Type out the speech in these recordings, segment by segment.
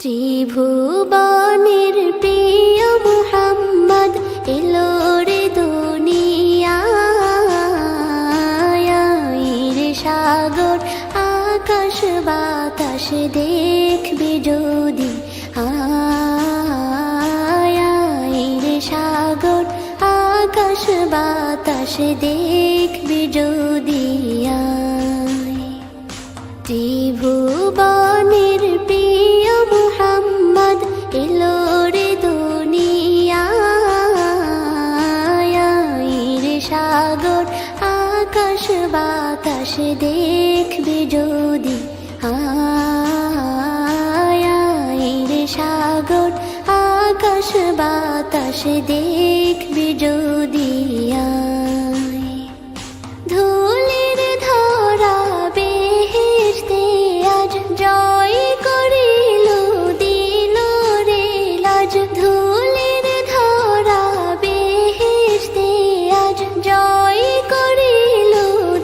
ত্রিভুবনের প্রিয় মুহাম্মদ এলো রে দুনিয়ায়, রে সাগর আকাশ বাতাস দেখবি যদি, রে সাগর আকাশ বাতাস দেখবি যদি। ত্রিভুবনের প্রিয় মুহাম্মদ এলো রে দুনিয়ায়, রে সাগর আকাশ বাতাস দেখবি যদি, রে সাগর আকাশ বাতাস দেখবি যদি। ধুলির ধরা বেহেশতে আজ জয় করিল দিল রে লাজ, ধুলির ধরা বেহেশতে আজ জয় করিল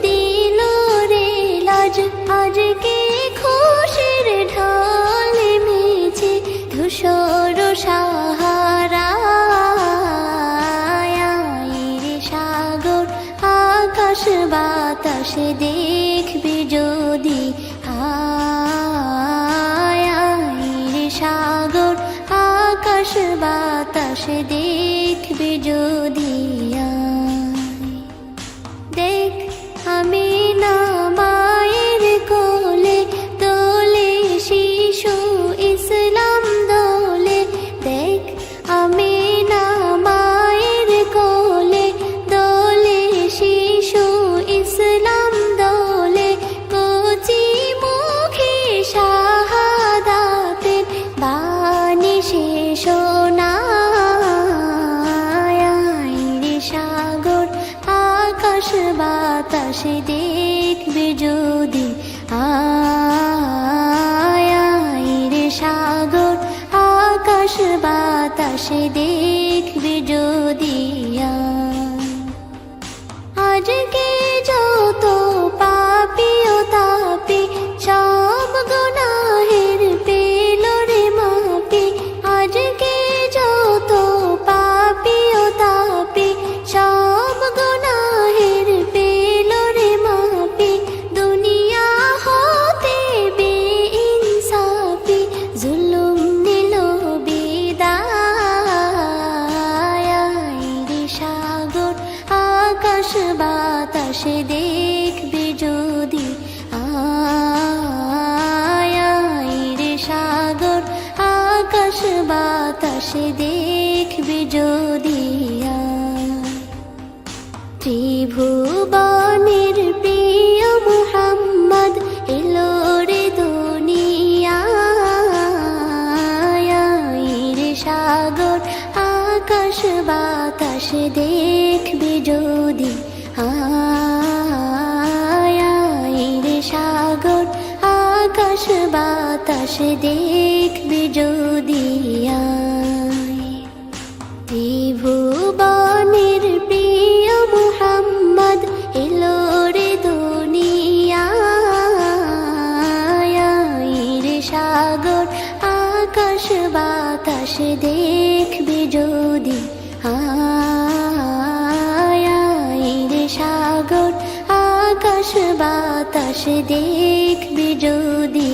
দিল রে লাজ। আজকে খুশির ঢল মেছে ধূসর সাহারা, রে সাগর আকাশ বাতাস দেখবি যদি, রে সাগর আকাশ বাতাস দেখবি যদি। দেখ আমি না মায়ের কোলে দোলে শিশু ইসলাম দোলে, দেখ আমি না মায়ের কোলে দোলে শিশু ইসলাম দোলে। কচি মুখে শাহাদাতের বাণী সে শোনায়, রে সাগর আকাশ বাতাস দেখবি যদি, রে সাগর আকাশ বাতাস দেখবি যদি। আজকে যত পাপী ও তাপী সব গুনাহের পেল রে মাপি, আজকে যত পাপী ও তাপী সব গুনাহের পেল রে মাপি। দুনিয়া হতে বেইনসাফি জুলুম নিল বিদায়, রে সাগর আকাশ বাতাস দেখবি যদি, রে সাগর আকাশ বাতাস দেখবি যদি। ত্রিভুবনের প্রিয় মুহাম্মদ এলো রে দুনিয়ায়, রে সাগর আকাশ বাতাস দেখবি যদি, রে সাগর আকাশ বাতাস দেখবি যদি। ত্রিভুবনের প্রিয় মুহাম্মদ এলো রে দুনিয়ায়, রে সাগর আকাশ বাতাস দেখবি যদি, রে সাগর আকাশ বাতাস দেখবি যদি।